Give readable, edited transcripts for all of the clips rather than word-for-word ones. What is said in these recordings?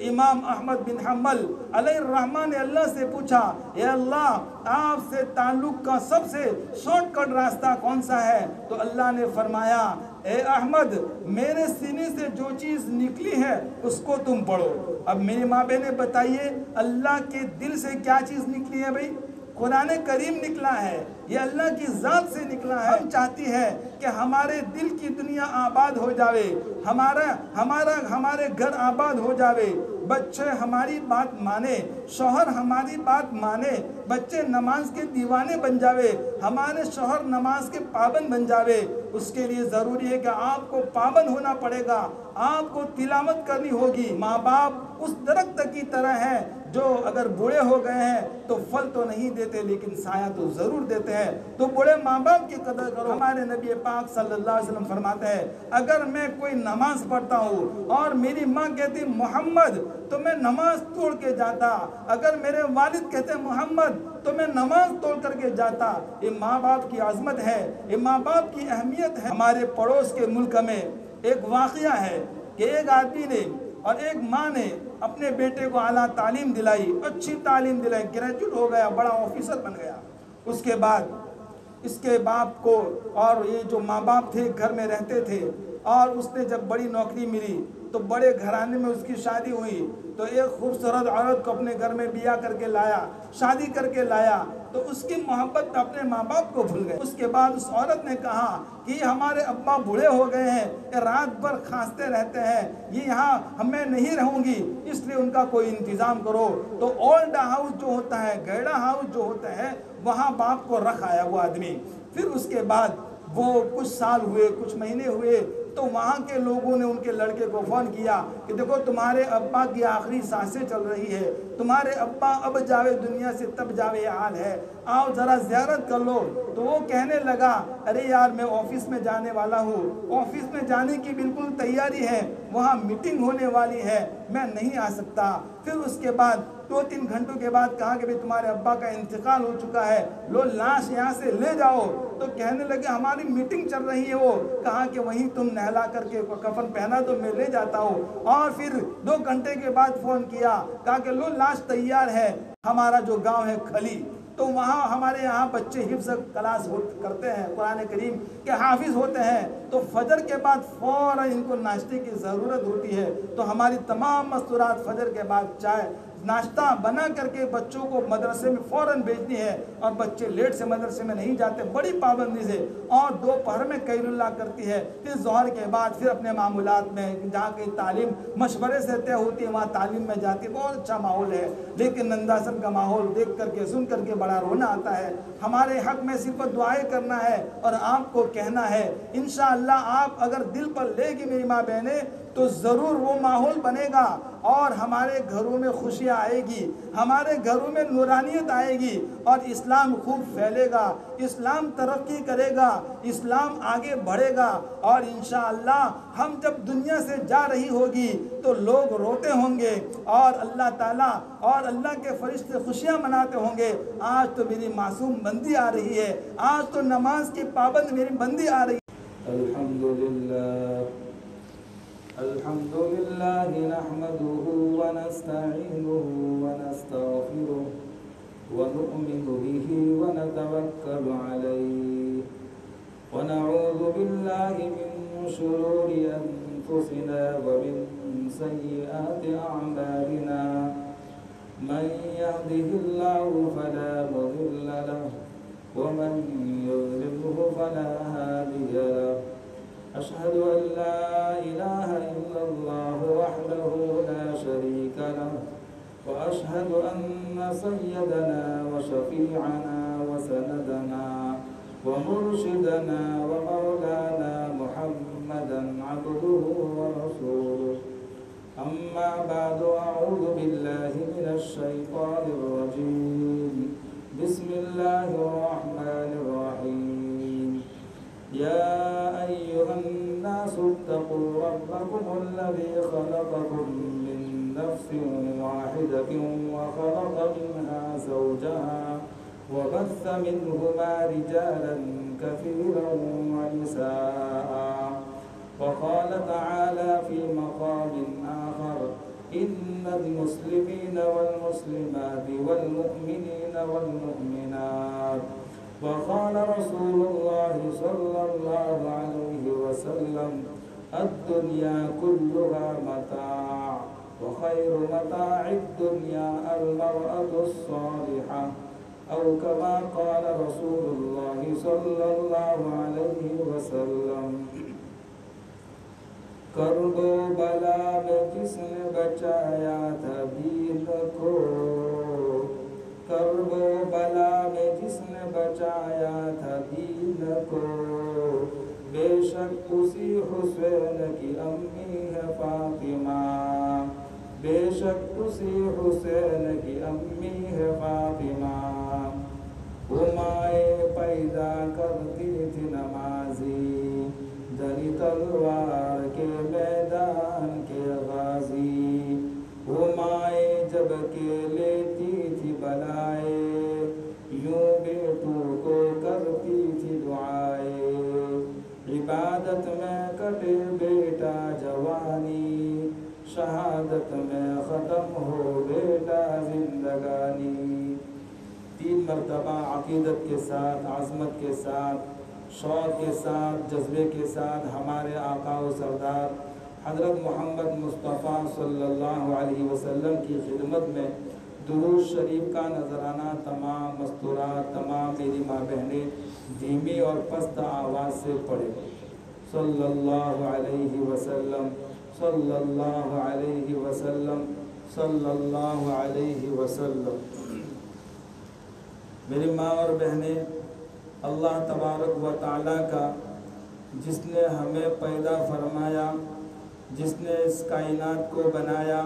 امام احمد بن حنبل علیہ الرحمن نے اللہ سے پوچھا، اے اللہ آپ سے تعلق کا سب سے شارٹ کٹ راستہ کون سا ہے؟ تو اللہ نے فرمایا، اے احمد میرے سینے سے جو چیز نکلی ہے اس کو تم پڑھو۔ اب میری ماں بہنیں بتائیے اللہ کے دل سے کیا چیز نکلی ہے بھائی؟ قرآن کریم نکلا ہے، یہ اللہ کی ذات سے نکلا ہے۔ ہم چاہتی ہے کہ ہمارے دل کی دنیا آباد ہو جاوے، ہمارے گھر آباد ہو جاوے، بچے ہماری بات مانے، شوہر ہماری بات مانے، بچے نماز کے دیوانے بن جاوے، ہمارے شوہر نماز کے پابند بن جاوے۔ اس کے لیے ضروری ہے کہ آپ کو پابند ہونا پڑے گا، آپ کو تلاوت کرنی ہوگی۔ ماں باپ اس درخت کی طرح ہے جو اگر بوڑھے ہو گئے ہیں تو پھل تو نہیں دیتے لیکن سایہ تو ضرور دیتے ہیں، تو بوڑھے ماں باپ کی قدر کرو۔ ہمارے نبی پاک صلی اللہ علیہ وسلم فرماتے ہیں، اگر میں کوئی نماز پڑھتا ہوں اور میری ماں کہتی محمد تو میں نماز توڑ کے جاتا، اگر میرے والد کہتے محمد تو میں نماز توڑ کر کے جاتا۔ یہ ماں باپ کی عظمت ہے، یہ ماں باپ کی اہمیت ہے۔ ہمارے پڑوس کے ملک میں ایک واقعہ ہے کہ ایک آدمی نے اور ایک ماں نے اپنے بیٹے کو اعلیٰ تعلیم دلائی، اچھی تعلیم دلائی، گریجویٹ ہو گیا، بڑا آفیسر بن گیا۔ اس کے بعد اس کے باپ کو اور یہ جو ماں باپ تھے گھر میں رہتے تھے، اور اس نے جب بڑی نوکری ملی تو بڑے گھرانے میں اس کی شادی ہوئی، تو ایک خوبصورت عورت کو اپنے گھر میں بیاہ کر کے لایا، شادی کر کے لایا، تو اس کی محبت اپنے ماں باپ کو بھول گئے۔ اس کے بعد اس عورت نے کہا کہ یہ ہمارے ابا بوڑھے ہو گئے ہیں، یہ رات بھر کھانستے رہتے ہیں، یہ یہاں میں نہیں رہوں گی، اس لیے ان کا کوئی انتظام کرو۔ تو اولڈ ہاؤس جو ہوتا ہے، گیڑا ہاؤس جو ہوتا ہے، وہاں باپ کو رکھ آیا وہ آدمی۔ پھر اس کے بعد وہ کچھ سال ہوئے، کچھ مہینے ہوئے، تو وہاں کے لوگوں نے ان کے لڑکے کو فون کیا کہ دیکھو تمہارے ابا کی آخری سانسیں چل رہی ہے، تمہارے ابا اب جاوے دنیا سے تب جاوے یہ حال ہے، آؤ ذرا زیارت کر لو۔ تو وہ کہنے لگا، ارے یار میں آفس میں جانے والا ہوں، آفس میں جانے کی بالکل تیاری ہے، وہاں میٹنگ ہونے والی ہے، میں نہیں آ سکتا۔ پھر اس کے بعد 2-3 گھنٹوں کے بعد کہا کہ تمہارے ابا کا انتقال ہو چکا ہے، لو لاش یہاں سے لے جاؤ۔ تو کہنے لگے ہماری میٹنگ چل رہی ہے، وہ کہا کہ وہیں تم نہلا کر کے کفن پہنا تو میں لے جاتا ہوں۔ اور پھر 2 گھنٹے کے بعد فون کیا، کہا کہ لو لاش تیار ہے، ہمارا جو گاؤں ہے کھلی، تو وہاں ہمارے یہاں بچے حفظ کلاس کرتے ہیں قرآن کریم کے حافظ ہوتے ہیں، تو فجر کے بعد فوراً ان کو ناشتے کی ضرورت ہوتی ہے، تو ہماری تمام مستورات فجر کے بعد چائے ناشتہ بنا کر کے بچوں کو مدرسے میں فوراً بھیجنی ہے، اور بچے لیٹ سے مدرسے میں نہیں جاتے بڑی پابندی سے، اور دوپہر میں قیل اللہ کرتی ہے، پھر ظہر کے بعد پھر اپنے معمولات میں جہاں کی تعلیم مشورے سے طے ہوتی ہے وہاں تعلیم میں جاتی ہے، بہت اچھا ماحول ہے۔ لیکن ننداسن کا ماحول دیکھ کر کے سن کر کے بڑا رونا آتا ہے۔ ہمارے حق میں صرف دعائیں کرنا ہے اور آپ کو کہنا ہے انشاءاللہ آپ اگر دل پر لے گی میری ماں بہنیں تو ضرور وہ ماحول بنے گا، اور ہمارے گھروں میں خوشیاں آئے گی، ہمارے گھروں میں نورانیت آئے گی، اور اسلام خوب پھیلے گا، اسلام ترقی کرے گا، اسلام آگے بڑھے گا، اور انشاءاللہ ہم جب دنیا سے جا رہی ہوگی تو لوگ روتے ہوں گے، اور اللہ تعالیٰ اور اللہ کے فرشتے خوشیاں مناتے ہوں گے۔ آج تو میری معصوم بندی آ رہی ہے، آج تو نماز کی پابند میری بندی آ رہی ہے۔ الحمد لله نحمده ونستعينه ونستغفره ونؤمن به ونتوكل عليه ونعوذ بالله من شرور أنفسنا ومن سيئات أعمالنا من يهده الله فلا مضل له ومن يضلله فلا هادي له أشهد أن لا إله إلا الله وحده لا شريك له وأشهد أن سيدنا وشفيعنا وسندنا ومرشدنا ومولانا محمدا عبده ورسوله أما بعد أعوذ بالله من الشيطان الرجيم بسم الله الرحمن الرحيم يا أيها الناس اتقوا ربكم الذي خلقكم من نفس واحدة وخلق منها زوجها وبث منهما رجالا كثيرا ونساء وقال تعالى في مقام آخر إن المسلمين والمسلمات والمؤمنين والمؤمنات. وقال رسول الله صلى الله عليه وسلم: الدنيا كلها متاع وخير متاع الدنيا المرأة الصالحة، أو كما قال رسول الله صلى الله عليه وسلم. کرب و بلا میں جس نے بچایا تھا دین کو، کرب و بلا میں جس نے بچایا تھا دین کو، بے شک اسی حسین کی امی ہے فاطمہ، بے شک اسی حسین کی امی ہے فاطمہ. وہ مائیں پیدا کرتی تھی نمازی، دری تلوار کے میدان کے غازی. وہ مائیں جب کے لیتی تھی بلائے، یوں بیٹوں کو کرتی تھی دعائے. عبادت میں کٹے بیٹا جوانی، شہادت میں ختم ہو بیٹا زندگانی. 3 مرتبہ عقیدت کے ساتھ، عظمت کے ساتھ، شوق کے ساتھ، جذبے کے ساتھ ہمارے آقا و سردار حضرت محمد مصطفیٰ صلی اللہ علیہ وسلم کی خدمت میں درود شریف کا نذرانہ تمام مستورات، تمام میری ماں بہنیں دھیمی اور پست آواز سے پڑھے. صلی اللہ علیہ وسلم، صلی اللہ علیہ وسلم، صلی اللہ علیہ وسلم. میری ماں اور بہنیں، اللہ تبارک و تعالیٰ کا جس نے ہمیں پیدا فرمایا، جس نے اس کائنات کو بنایا،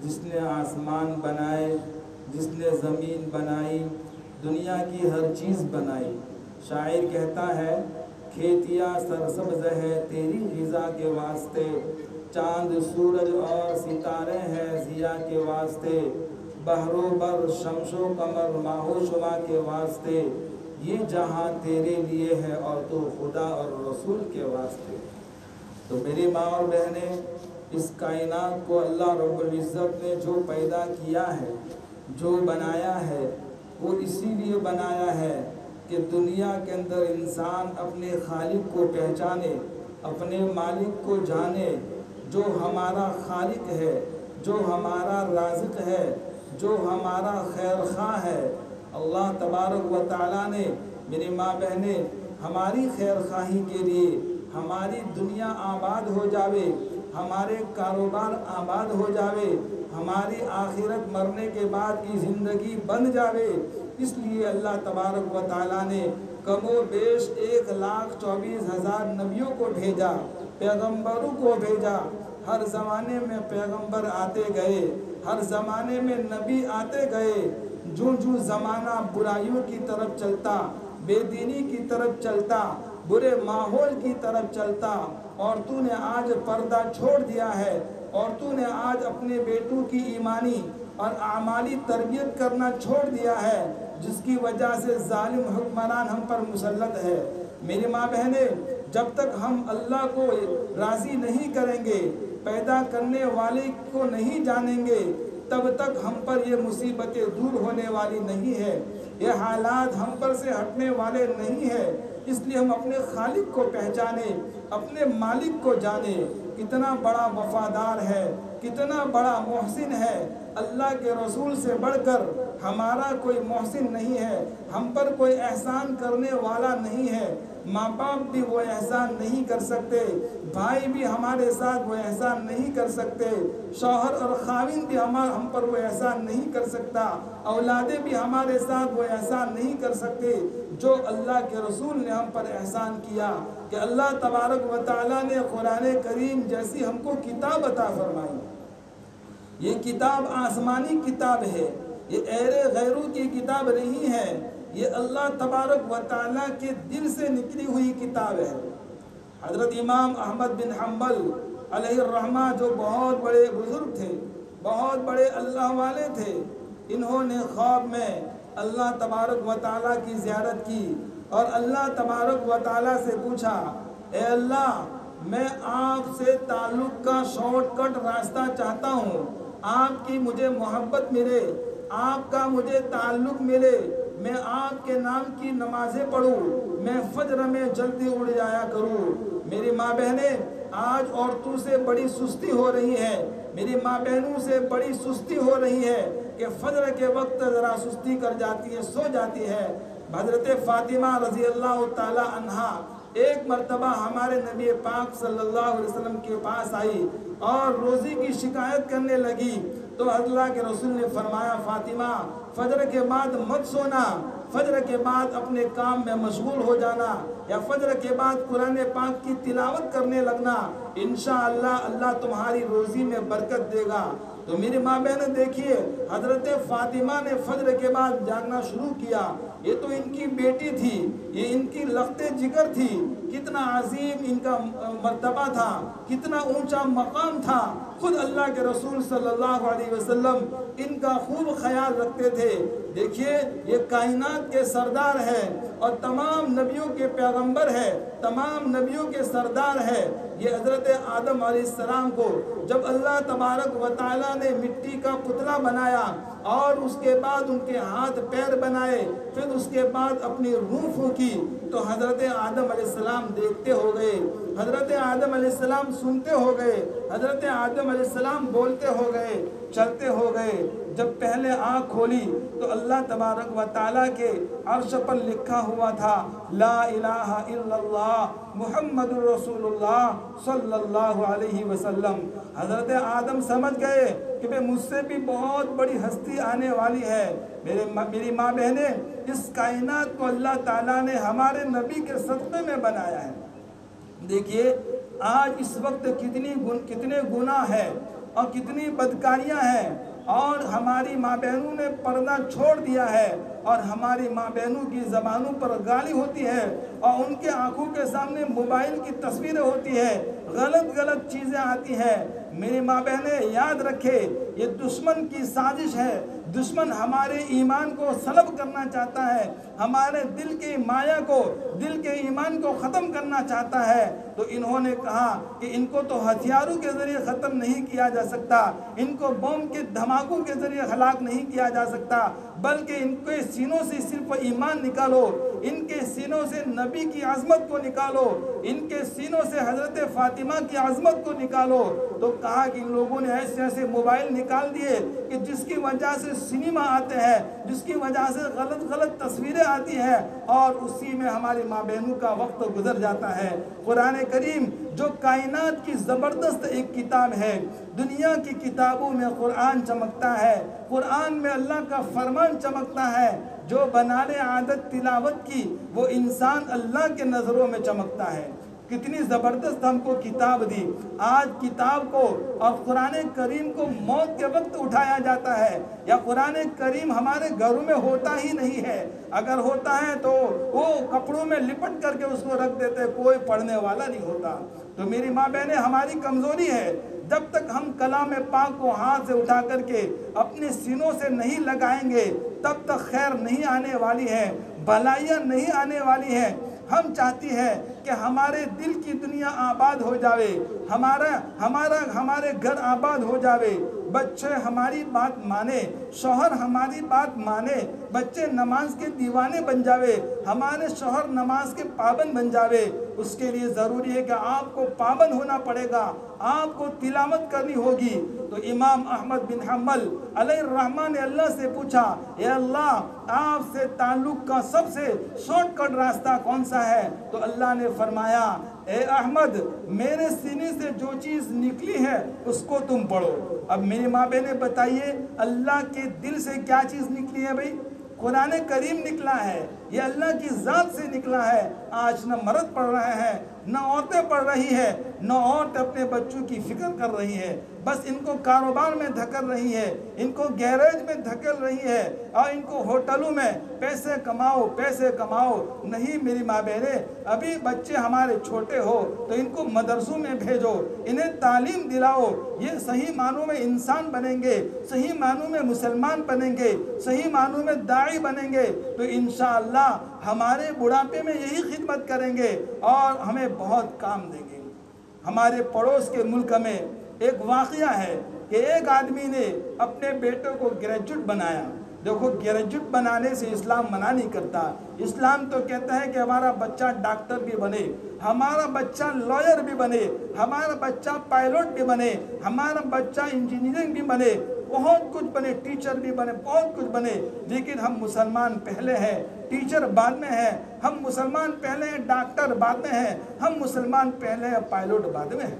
جس نے آسمان بنائے، جس نے زمین بنائی، دنیا کی ہر چیز بنائی. شاعر کہتا ہے: کھیتیاں سرسبز ہے تیری غذا کے واسطے، چاند سورج اور ستارے ہیں ضیاء کے واسطے، بحر و بر شمس و قمر ماہ و شمع کے واسطے. یہ جہاں تیرے لیے ہے اور تو خدا اور رسول کے واسطے. تو میری ماں اور بہنیں، اس کائنات کو اللہ رب العزت نے جو پیدا کیا ہے، جو بنایا ہے، وہ اسی لیے بنایا ہے کہ دنیا کے اندر انسان اپنے خالق کو پہچانے، اپنے مالک کو جانے، جو ہمارا خالق ہے، جو ہمارا رازق ہے، جو ہمارا خیر خواہ ہے. اللہ تبارک و تعالیٰ نے میری ماں بہنیں ہماری خیر خواہی کے لیے، ہماری دنیا آباد ہو جاوے، ہمارے کاروبار آباد ہو جاوے، ہماری آخرت مرنے کے بعد کی زندگی بن جاوے، اس لیے اللہ تبارک و تعالیٰ نے کم و بیش 1,24,000 نبیوں کو بھیجا، پیغمبروں کو بھیجا. ہر زمانے میں پیغمبر آتے گئے، ہر زمانے میں نبی آتے گئے. جو زمانہ برائیوں کی طرف چلتا، بے دینی کی طرف چلتا، برے ماحول کی طرف چلتا، عورتوں نے آج پردہ چھوڑ دیا ہے، عورتوں نے آج اپنے بیٹوں کی ایمانی اور اعمالی تربیت کرنا چھوڑ دیا ہے، جس کی وجہ سے ظالم حکمران ہم پر مسلط ہے. میری ماں بہنیں، جب تک ہم اللہ کو راضی نہیں کریں گے، پیدا کرنے والے کو نہیں جانیں گے، تب تک ہم پر یہ مصیبتیں دور ہونے والی نہیں ہے، یہ حالات ہم پر سے ہٹنے والے نہیں ہیں. اس لیے ہم اپنے خالق کو پہچانیں، اپنے مالک کو جانیں. کتنا بڑا وفادار ہے، کتنا بڑا محسن ہے. اللہ کے رسول سے بڑھ کر ہمارا کوئی محسن نہیں ہے، ہم پر کوئی احسان کرنے والا نہیں ہے. ماں باپ بھی وہ احسان نہیں کر سکتے، بھائی بھی ہمارے ساتھ وہ احسان نہیں کر سکتے، شوہر اور خاوند بھی ہم پر وہ احسان نہیں کر سکتا، اولادیں بھی ہمارے ساتھ وہ احسان نہیں کر سکتے جو اللہ کے رسول نے ہم پر احسان کیا. کہ اللہ تبارک و تعالیٰ نے قرآن کریم جیسی ہم کو کتاب عطا فرمائی. یہ کتاب آسمانی کتاب ہے، یہ غیروں کی کتاب نہیں ہے، یہ اللہ تبارک و تعالیٰ کے دل سے نکلی ہوئی کتاب ہے. حضرت امام احمد بن حنبل علیہ الرحمہ جو بہت بڑے بزرگ تھے، بہت بڑے اللہ والے تھے، انہوں نے خواب میں اللہ تبارک و تعالیٰ کی زیارت کی اور اللہ تبارک و تعالیٰ سے پوچھا: اے اللہ، میں آپ سے تعلق کا شارٹ کٹ راستہ چاہتا ہوں، آپ کی مجھے محبت ملے، آپ کا مجھے تعلق ملے، میں آپ کے نام کی نمازیں پڑھوں، میں فجر میں جلدی اڑ جایا کروں۔ میری ماں بہنیں آج عورتوں سے بڑی سستی ہو رہی ہے، میری ماں بہنوں سے بڑی سستی ہو رہی ہے کہ فجر کے وقت ذرا سستی کر جاتی ہے، سو جاتی ہے۔ حضرت فاطمہ رضی اللہ تعالی عنہا ایک مرتبہ ہمارے نبی پاک صلی اللہ علیہ وسلم کے پاس آئی اور روزی کی شکایت کرنے لگی، تو اللہ کے رسول نے فرمایا فاطمہ فجر کے بعد مت سونا، فجر کے بعد اپنے کام میں مشغول ہو جانا، یا فجر کے بعد قرآن پاک کی تلاوت کرنے لگنا، انشاءاللہ اللہ تمہاری روزی میں برکت دے گا۔ تو میری ماں بہنیں دیکھیے، حضرت فاطمہ نے فجر کے بعد جاگنا شروع کیا۔ یہ تو ان کی بیٹی تھی، یہ ان کی لخت جگر تھی، کتنا عظیم ان کا مرتبہ تھا، کتنا اونچا مقام تھا۔ خود اللہ کے رسول صلی اللہ علیہ وسلم ان کا خوب خیال رکھتے تھے۔ دیکھیے یہ کائنات کے سردار ہے اور تمام نبیوں کے پیغمبر ہے، تمام نبیوں کے سردار ہے۔ یہ حضرت آدم علیہ السلام کو جب اللہ تبارک و تعالیٰ نے مٹی کا پتلا بنایا اور اس کے بعد ان کے ہاتھ پیر بنائے، پھر اس کے بعد اپنی روح پھونکی، تو حضرت آدم علیہ السلام دیکھتے ہو گئے، حضرت آدم علیہ السلام سنتے ہو گئے، حضرت آدم علیہ السلام بولتے ہو گئے، چلتے ہو گئے۔ جب پہلے آنکھ کھولی تو اللہ تبارک و تعالیٰ کے عرش پر لکھا ہوا تھا لا الہ الا اللہ محمد رسول اللہ صلی اللہ علیہ وسلم۔ حضرت آدم سمجھ گئے کہ مجھ سے بھی بہت بڑی ہستی آنے والی ہے۔ میری ماں بہنیں، اس کائنات کو اللہ تعالیٰ نے ہمارے نبی کے صدقے میں بنایا ہے۔ دیکھیے آج اس وقت کتنے گناہ ہیں اور کتنی بدکاریاں ہیں، اور ہماری ماں بہنوں نے پردہ چھوڑ دیا ہے، اور ہماری ماں بہنوں کی زبانوں پر گالی ہوتی ہے، اور ان کے آنکھوں کے سامنے موبائل کی تصویریں ہوتی ہے، غلط چیزیں آتی ہیں۔ میری ماں بہنیں یاد رکھے، یہ دشمن کی سازش ہے۔ دشمن ہمارے ایمان کو سلب کرنا چاہتا ہے، ہمارے دل کے مایا کو، دل کے ایمان کو ختم کرنا چاہتا ہے۔ تو انہوں نے کہا کہ ان کو تو ہتھیاروں کے ذریعے ختم نہیں کیا جا سکتا، ان کو بم کے دھماکوں کے ذریعے ہلاک نہیں کیا جا سکتا، بلکہ ان کے سینوں سے صرف ایمان نکالو، ان کے سینوں سے نبی کی عظمت کو نکالو، ان کے سینوں سے حضرت فاطمہ کی عظمت کو نکالو۔ تو کہا کہ ان لوگوں نے ایسے موبائل نکال دیے کہ جس کی وجہ سے سنیما آتے ہیں، جس کی وجہ سے غلط تصویریں آتی ہیں، اور اسی میں ہماری ماں بہنوں کا وقت گزر جاتا ہے۔ قرآن کریم جو کائنات کی زبردست ایک کتاب ہے، دنیا کی کتابوں میں قرآن چمکتا ہے، قرآن میں اللہ کا فرمان چمکتا ہے۔ جو بنا لے عادت تلاوت کی، وہ انسان اللہ کے نظروں میں چمکتا ہے۔ کتنی زبردست ہم کو کتاب دی۔ آج کتاب کو اور قرآن کریم کو موت کے وقت اٹھایا جاتا ہے، یا قرآن کریم ہمارے گھروں میں ہوتا ہی نہیں ہے، اگر ہوتا ہے تو وہ کپڑوں میں لپٹ کر کے اس کو رکھ دیتے، کوئی پڑھنے والا نہیں ہوتا۔ تو میری ماں بہنیں، ہماری کمزوری ہے، جب تک ہم کلام پاک کو ہاتھ سے اٹھا کر کے اپنے سینوں سے نہیں لگائیں گے، تب تک خیر نہیں آنے والی ہے، بھلائیاں نہیں آنے والی ہیں۔ ہم چاہتی ہیں کہ ہمارے دل کی دنیا آباد ہو جاوے، ہمارے گھر آباد ہو جاوے، بچے ہماری بات مانے، شوہر ہماری بات مانے، بچے نماز کے دیوانے بن جاوے، ہمارے شوہر نماز کے پابند بن جاوے۔ اس کے لیے ضروری ہے کہ آپ کو پابند ہونا پڑے گا، آپ کو تلاوت کرنی ہوگی۔ تو امام احمد بن حنبل علیہ الرحمہ نے اللہ سے پوچھا، اے اللہ، آپ سے تعلق کا سب سے شارٹ کٹ راستہ کون سا ہے؟ تو اللہ نے فرمایا، اے احمد، میرے سینے سے جو چیز نکلی ہے اس کو تم پڑھو۔ اب میری ماں بہنیں بتائیے، اللہ کے دل سے کیا چیز نکلی ہے بھائی؟ قرآن کریم نکلا ہے، یہ اللہ کی ذات سے نکلا ہے۔ آج نہ مرد پڑھ رہے ہیں، نہ عورتیں پڑھ رہی ہیں، نہ عورت اپنے بچوں کی فکر کر رہی ہے، بس ان کو کاروبار میں دھکل رہی ہے، ان کو گیریج میں دھکل رہی ہے، اور ان کو ہوٹلوں میں پیسے کماؤ۔ نہیں میری ماں بہنیں، ابھی بچے ہمارے چھوٹے ہو تو ان کو مدرسوں میں بھیجو، انہیں تعلیم دلاؤ، یہ صحیح معنوں میں انسان بنیں گے، صحیح معنوں میں مسلمان بنیں گے، صحیح معنوں میں داعی بنیں گے، تو انشاءاللہ ہمارے بڑھاپے میں یہی خدمت کریں گے اور ہمیں بہت کام دیں گے۔ ہمارے پڑوس کے ملک میں ایک واقعہ ہے، کہ ایک آدمی نے اپنے بیٹے کو گریجویٹ بنایا. دیکھو گریجویٹ بنانے سے اسلام منع نہیں کرتا. اسلام تو کہتا ہے کہ ہمارا بچہ ڈاکٹر بھی بنے, ہمارا بچہ لائر بھی بنے, ہمارا بچہ پائلٹ بھی بنے, ہمارا بچہ انجینئرنگ بھی بنے, بہت کچھ بنے, ٹیچر بھی بنے, بہت کچھ بنے. لیکن ہم مسلمان پہلے ہیں, ٹیچر بعد میں ہے. ہم مسلمان پہلے ہیں, ڈاکٹر بعد میں ہے. ہم مسلمان پہلے ہیں, پائلٹ بعد میں ہے.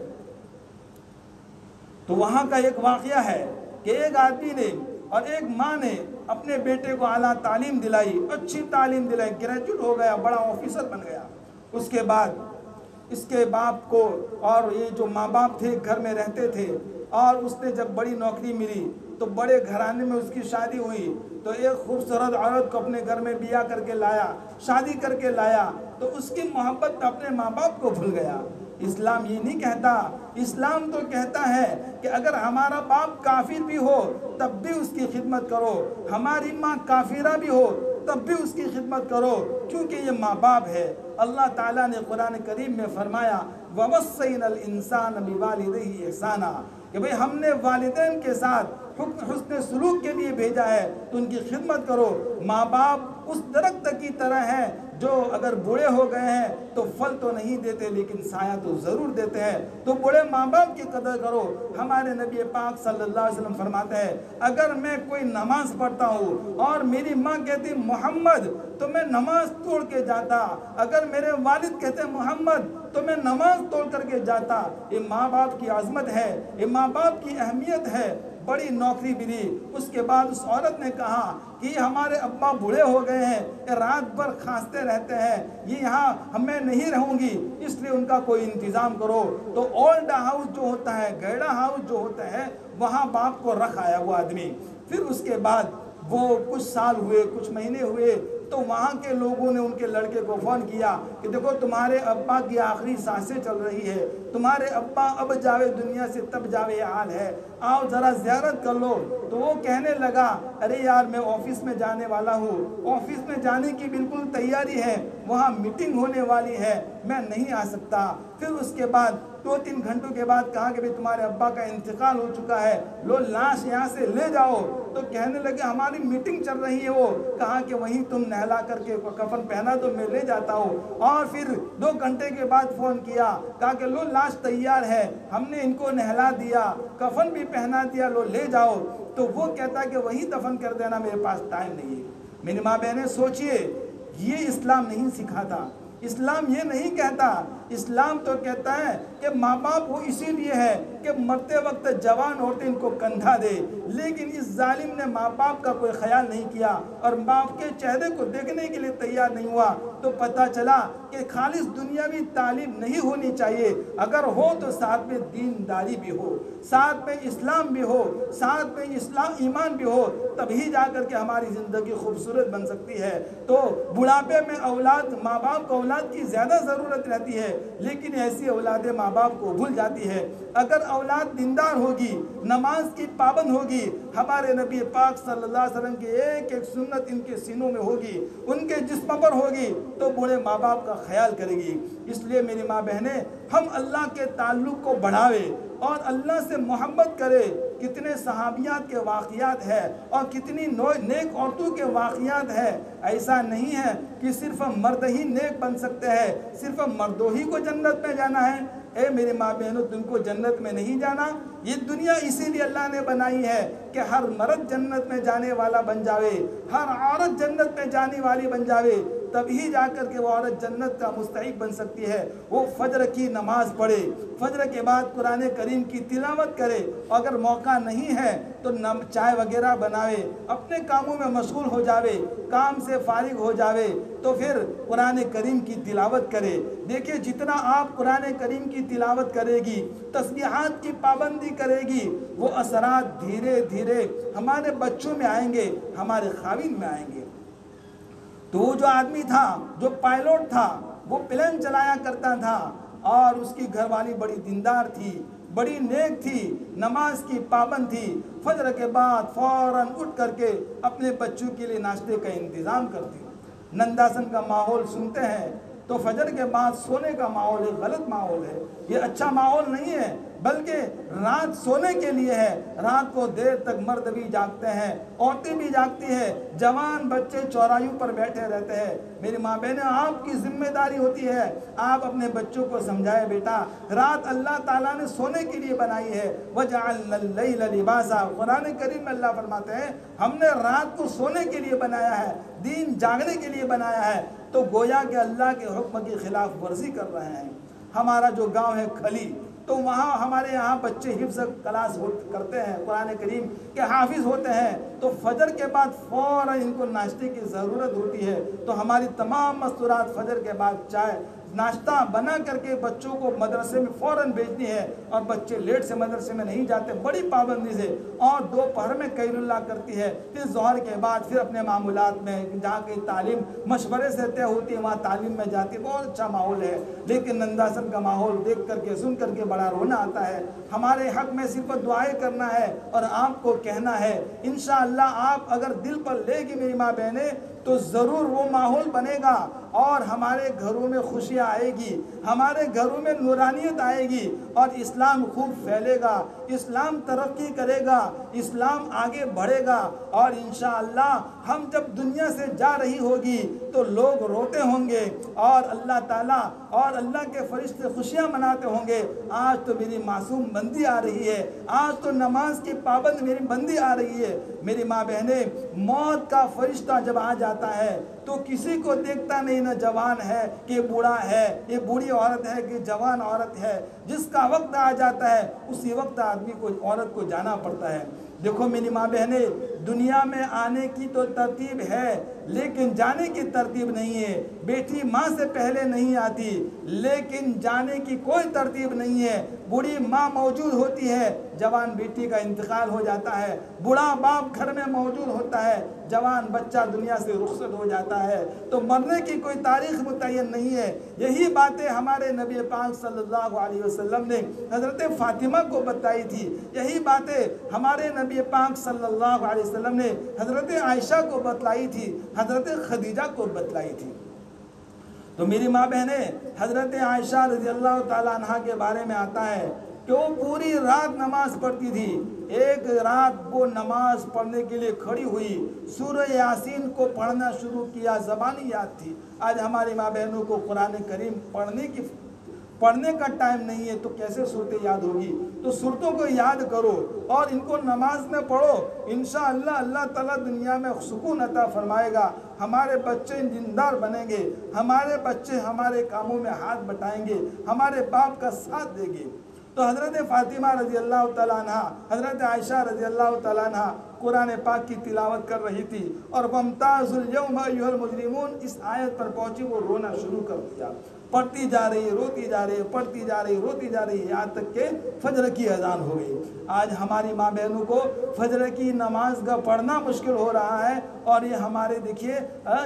تو وہاں کا ایک واقعہ ہے کہ ایک آدمی نے اور ایک ماں نے اپنے بیٹے کو اعلیٰ تعلیم دلائی, اچھی تعلیم دلائی, گریجویٹ ہو گیا, بڑا آفیسر بن گیا. اس کے بعد اس کے باپ کو, اور یہ جو ماں باپ تھے گھر میں رہتے تھے, اور اس نے جب بڑی نوکری ملی تو بڑے گھرانے میں اس کی شادی ہوئی, تو ایک خوبصورت عورت کو اپنے گھر میں بیاہ کر کے لایا, شادی کر کے لایا, تو اس کی محبت اپنے ماں باپ کو بھول گیا. اسلام یہ نہیں کہتا. اسلام تو کہتا ہے کہ اگر ہمارا باپ کافر بھی ہو تب بھی اس کی خدمت کرو, ہماری ماں کافرہ بھی ہو تب بھی اس کی خدمت کرو, کیونکہ یہ ماں باپ ہے. اللہ تعالیٰ نے قرآن کریم میں فرمایا وَوَصَّيْنَا الْإِنسَانَ بِوَالِدَيْهِ إِحْسَانًا, کہ بھئی ہم نے والدین کے ساتھ حسن سلوک کے لیے بھیجا ہے, تو ان کی خدمت کرو. ماں باپ اس درخت کی طرح ہیں جو اگر بوڑھے ہو گئے ہیں تو پھل تو نہیں دیتے لیکن سایہ تو ضرور دیتے ہیں. تو بوڑھے ماں باپ کی قدر کرو. ہمارے نبی پاک صلی اللہ علیہ وسلم فرماتے ہیں اگر میں کوئی نماز پڑھتا ہوں اور میری ماں کہتی محمد تو میں نماز توڑ کے جاتا, اگر میرے والد کہتے محمد تو میں نماز توڑ کر کے جاتا. یہ ماں باپ کی عظمت ہے, یہ ماں باپ کی اہمیت ہے. بڑی نوکری ملی. اس کے بعد اس عورت نے کہا کہ ہمارے ابا بوڑھے ہو گئے ہیں, رات بھر کھانستے رہتے ہیں, یہ یہاں میں نہیں رہوں گی, اس لیے ان کا کوئی انتظام کرو. تو اولڈ ہاؤس جو ہوتا ہے, گیڑا ہاؤس جو ہوتا ہے, وہاں باپ کو رکھ آیا وہ آدمی. پھر اس کے بعد وہ کچھ سال ہوئے, کچھ مہینے ہوئے, تو وہاں کے لوگوں نے ان کے لڑکے کو فون کیا کہ دیکھو تمہارے ابا کی آخری سانسیں چل رہی ہے, تمہارے ابا اب جاوے دنیا سے تب جاوے حال ہے, آؤ ذرا زیارت کر لو. تو وہ کہنے لگا ارے یار میں آفس میں جانے والا ہوں, آفس میں جانے کی بالکل تیاری ہے, وہاں میٹنگ ہونے والی ہے, میں نہیں آ سکتا. پھر اس کے بعد 2-3 گھنٹوں کے بعد کہا کہ تمہارے ابا کا انتقال ہو چکا ہے, لو لاش یہاں سے لے جاؤ. تو کہنے لگے ہماری میٹنگ چل رہی ہے. وہ کہا کہ وہیں تم نہلا کر کے کفن پہنا تو میں لے جاتا ہوں. اور پھر 2 گھنٹے کے بعد فون کیا, کہا کہ لو لاش تیار ہے, ہم نے ان کو نہلا دیا, کفن بھی پہنا دیا, لو لے جاؤ. تو وہ کہتا ہے کہ وہیں دفن کر دینا, میرے پاس ٹائم نہیں ہے. میری ماں بہنیں سوچئے, یہ اسلام نہیں سکھاتا, اسلام یہ نہیں کہتا. اسلام تو کہتا ہے کہ ماں باپ وہ اسی لیے ہے کہ مرتے وقت جوان عورتیں ان کو کندھا دے, لیکن اس ظالم نے ماں باپ کا کوئی خیال نہیں کیا اور باپ کے چہرے کو دیکھنے کے لیے تیار نہیں ہوا. تو پتہ چلا کہ خالص دنیاوی تعلیم نہیں ہونی چاہیے, اگر ہو تو ساتھ میں دینداری بھی ہو, ساتھ میں اسلام بھی ہو, ساتھ میں اسلام ایمان بھی ہو, تبھی جا کر کے ہماری زندگی خوبصورت بن سکتی ہے. تو بڑھاپے میں اولاد, ماں باپ کو اولاد کی زیادہ ضرورت رہتی ہے, لیکن ایسی اولادیں ماں باپ کو بھول جاتی ہے. اگر اولاد دیندار ہوگی, نماز کی پابند ہوگی, ہمارے نبی پاک صلی اللہ علیہ وسلم کی ایک ایک سنت ان کے سینوں میں ہوگی, ان کے جسم پر ہوگی, تو بوڑھے ماں باپ کا خیال کرے گی. اس لیے میری ماں بہنیں, ہم اللہ کے تعلق کو بڑھاوے اور اللہ سے محبت کرے. کتنے صحابیات کے واقعات ہیں اور کتنی نیک عورتوں کے واقعات ہیں. ایسا نہیں ہے کہ صرف مرد ہی نیک بن سکتے ہیں, صرف مردوں ہی کو جنت میں جانا ہے. اے میری ماں بہنوں, تم کو جنت میں نہیں جانا. یہ دنیا اسی لیے اللہ نے بنائی ہے کہ ہر مرد جنت میں جانے والا بن جاوے, ہر عورت جنت میں جانے والی بن جاوے, تبھی جا کر کے وہ عورت جنت کا مستحق بن سکتی ہے. وہ فجر کی نماز پڑھے, فجر کے بعد قرآن کریم کی تلاوت کرے, اگر موقع نہیں ہے تو چائے وغیرہ بناوے, اپنے کاموں میں مشغول ہو جاوے, کام سے فارغ ہو جاوے, تو پھر قرآن کریم کی تلاوت کرے. دیکھیے جتنا آپ قرآن کریم کی تلاوت کرے گی, تسبیحات کی پابندی کرے گی, وہ اثرات دھیرے دھیرے ہمارے بچوں میں آئیں گے, ہمارے خاوین میں آئیں گے. تو وہ جو آدمی تھا, جو پائلٹ تھا, وہ پلین چلایا کرتا تھا, اور اس کی گھر والی بڑی دیندار تھی, بڑی نیک تھی, نماز کی پابند تھی. فجر کے بعد فوراً اٹھ کر کے اپنے بچوں کے لیے ناشتے کا انتظام کرتی. ننداسن کا ماحول سنتے ہیں تو فجر کے بعد سونے کا ماحول ہے, غلط ماحول ہے, یہ اچھا ماحول نہیں ہے. بلکہ رات سونے کے لیے ہے۔ رات کو دیر تک مرد بھی جاگتے ہیں، عورتیں بھی جاگتی ہیں، جوان بچے چوراہیوں پر بیٹھے رہتے ہیں۔ میری ماں بہنیں، آپ کی ذمہ داری ہوتی ہے، آپ اپنے بچوں کو سمجھائے بیٹا رات اللہ تعالیٰ نے سونے کے لیے بنائی ہے۔ وَجَعَلْنَا اللَّيْلَ لِبَاسًا، قرآن کریم میں اللہ فرماتے ہیں ہم نے رات کو سونے کے لیے بنایا ہے، دین جاگنے کے لیے بنایا ہے۔ تو گویا کہ اللہ کے حکم کی خلاف ورزی کر رہے ہیں۔ ہمارا جو گاؤں ہے کھلی، تو وہاں ہمارے یہاں بچے حفظ کلاس کرتے ہیں، قرآن کریم کے حافظ ہوتے ہیں، تو فجر کے بعد فوراً ان کو ناشتے کی ضرورت ہوتی ہے۔ تو ہماری تمام مستورات فجر کے بعد چائے ناشتہ بنا کر کے بچوں کو مدرسے میں فوراً بھیجنی ہے، اور بچے لیٹ سے مدرسے میں نہیں جاتے بڑی پابندی سے، اور دوپہر میں قیل اللہ کرتی ہے، پھر ظہر کے بعد پھر اپنے معمولات میں جہاں کی تعلیم مشورے سے طے ہوتی ہے وہاں تعلیم میں جاتی ہے۔ بہت اچھا ماحول ہے، لیکن ننداسن کا ماحول دیکھ کر کے سن کر کے بڑا رونا آتا ہے۔ ہمارے حق میں صرف دعائیں کرنا ہے اور آپ کو کہنا ہے انشاءاللہ آپ اگر دل پر لے گی میری ماں بہنیں تو ضرور وہ ماحول بنے گا، اور ہمارے گھروں میں خوشیاں آئے گی، ہمارے گھروں میں نورانیت آئے گی، اور اسلام خوب پھیلے گا، اسلام ترقی کرے گا، اسلام آگے بڑھے گا، اور انشاءاللہ ہم جب دنیا سے جا رہی ہوگی تو لوگ روتے ہوں گے، اور اللہ تعالیٰ اور اللہ کے فرشتے خوشیاں مناتے ہوں گے۔ آج تو میری معصوم بندی آ رہی ہے، آج تو نماز کی پابند میری بندی آ رہی ہے۔ میری ماں بہنیں، موت کا فرشتہ جب آ جاتا ہے تو کسی کو دیکھتا نہیں، نہ جوان ہے کہ بوڑھا ہے، یہ بوڑھی عورت ہے کہ جوان عورت ہے، جس کا وقت آ جاتا ہے اسی وقت آدمی کو عورت کو جانا پڑتا ہے۔ دیکھو میری ماں بہنیں، دنیا میں آنے کی تو ترتیب ہے لیکن جانے کی ترتیب نہیں ہے۔ بیٹی ماں سے پہلے نہیں آتی لیکن جانے کی کوئی ترتیب نہیں ہے۔ بوڑھی ماں موجود ہوتی ہے، جوان بیٹی کا انتقال ہو جاتا ہے، بوڑھا باپ گھر میں موجود ہوتا ہے، جوان بچہ دنیا سے رخصت ہو جاتا ہے، تو مرنے کی کوئی تاریخ متعین نہیں ہے۔ یہی باتیں ہمارے نبی پاک صلی اللہ علیہ وسلم نے حضرت فاطمہ کو بتائی تھی، یہی باتیں ہمارے نبی پاک صلی اللہ علیہ وسلم نے حضرت عائشہ کو بتلائی تھی، حضرت خدیجہ کو بتلائی تھی۔ تو میری ماں بہنیں، حضرت عائشہ رضی اللہ تعالیٰ عنہ کے بارے میں آتا ہے کہ وہ پوری رات نماز پڑھتی تھی۔ ایک رات وہ نماز پڑھنے کے لیے کھڑی ہوئی، سورہ یاسین کو پڑھنا شروع کیا، زبانی یاد تھی۔ آج ہماری ماں بہنوں کو قرآن کریم پڑھنے کا ٹائم نہیں ہے تو کیسے صورتیں یاد ہوگی؟ تو صورتوں کو یاد کرو اور ان کو نماز میں پڑھو، انشاءاللہ اللہ تعالیٰ دنیا میں سکون عطا فرمائے گا۔ ہمارے بچے دیندار بنیں گے، ہمارے بچے ہمارے کاموں میں ہاتھ بٹائیں گے، ہمارے باپ کا ساتھ دیں گے۔ تو حضرت فاطمہ رضی اللہ تعالیٰ عنہ، حضرت عائشہ رضی اللہ تعالیٰ عنہ قرآن پاک کی تلاوت کر رہی تھی، اور وَامْتَازُوا الْيَوْمَ أَيُّهَا الْمُجْرِمُونَ اس آیت پر پہنچی، وہ رونا شروع کر دیا، پڑھتی جا رہی، روتی جا رہی، پڑھتی جا رہی، روتی جا رہی، یہاں تک کہ فجر کی اذان ہو گئی۔ آج ہماری ماں بہنوں کو فجر کی نماز کا پڑھنا مشکل ہو رہا ہے، اور یہ ہمارے دیکھیے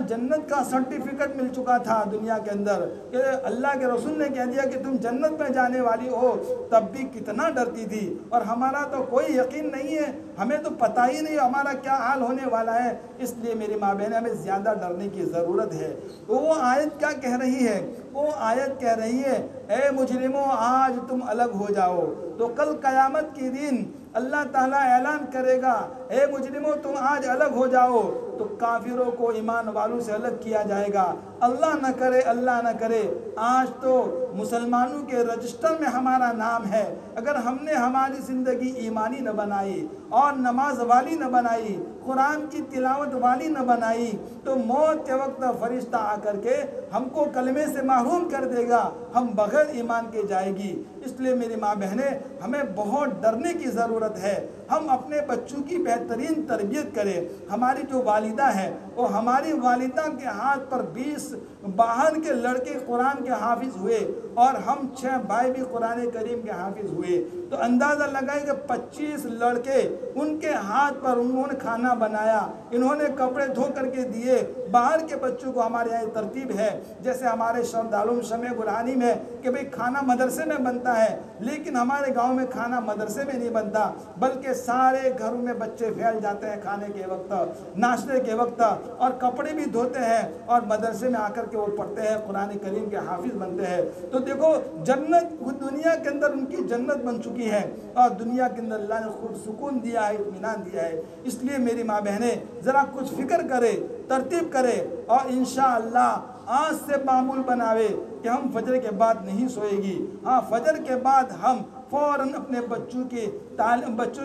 جنت کا سرٹیفکیٹ مل چکا تھا دنیا کے اندر کہ اللہ کے رسول نے کہہ دیا کہ تم جنت میں جانے والی ہو، تب بھی کتنا ڈرتی تھی، اور ہمارا تو کوئی یقین نہیں ہے، ہمیں تو پتہ ہی نہیں ہمارا کیا حال ہونے والا ہے۔ اس لیے میری ماں بہنیں، ہمیں زیادہ ڈرنے کی ضرورت ہے۔ وہ آیت کیا کہہ رہی ہے؟ وہ آیت کہہ رہی ہے اے مجرموں آج تم الگ ہو جاؤ۔ تو کل قیامت کی دن اللہ تعالیٰ اعلان کرے گا اے مجرموں تم آج الگ ہو جاؤ، تو کافروں کو ایمان والوں سے الگ کیا جائے گا۔ اللہ نہ کرے، اللہ نہ کرے، آج تو مسلمانوں کے رجسٹر میں ہمارا نام ہے، اگر ہم نے ہماری زندگی ایمانی نہ بنائی اور نماز والی نہ بنائی، قرآن کی تلاوت والی نہ بنائی، تو موت کے وقت فرشتہ آ کر کے ہم کو کلمے سے محروم کر دے گا، ہم بغیر ایمان کے جائے گی۔ اس لیے میری ماں بہنیں، ہمیں بہت ڈرنے کی ضرورت ہے۔ ہم اپنے بچوں کی بہترین تربیت کریں۔ ہماری جو والدہ ہے وہ ہماری والدہ کے ہاتھ پر 20 باہر کے لڑکے قرآن کے حافظ ہوئے اور ہم 6 بھائی بھی قرآن کریم کے حافظ ہوئے، تو اندازہ لگائیں کہ 25 لڑکے ان کے ہاتھ پر انہوں نے کھانا بنایا، انہوں نے کپڑے دھو کر کے دیے۔ باہر کے بچوں کو ہمارے یہاں ترتیب ہے، جیسے ہمارے دارالعلوم شمع برہانی میں کہ بھئی کھانا مدرسے میں بنتا ہے، لیکن ہمارے گاؤں میں کھانا مدرسے میں نہیں بنتا، بلکہ سارے گھروں میں بچے پھیل جاتے ہیں کھانے کے وقت، ناشتے کے وقت، اور کپڑے بھی دھوتے ہیں اور مدرسے میں آ کر کے وہ پڑھتے ہیں، قرآن کریم کے حافظ بنتے ہیں۔ تو دیکھو جنت دنیا کے اندر ان کی جنت بن چکی ہے، اور دنیا کے اندر اللہ نے خوب سکون دیا ہے، اطمینان دیا ہے۔ اس لیے میری ماں بہنیں ذرا کچھ فکر کرے، ترتیب کرے، اور انشاءاللہ آج سے معمول بناوے کہ ہم فجر کے بعد نہیں سوئے گی، ہاں فجر کے بعد ہم فوراً اپنے بچوں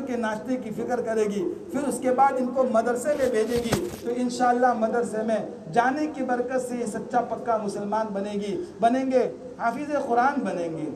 کے ناشتے کی فکر کرے گی، پھر اس کے بعد ان کو مدرسے میں بھیجے گی، تو انشاءاللہ مدرسے میں جانے کی برکت سے یہ سچا پکا مسلمان بنیں گے، حافظ قرآن بنیں گے۔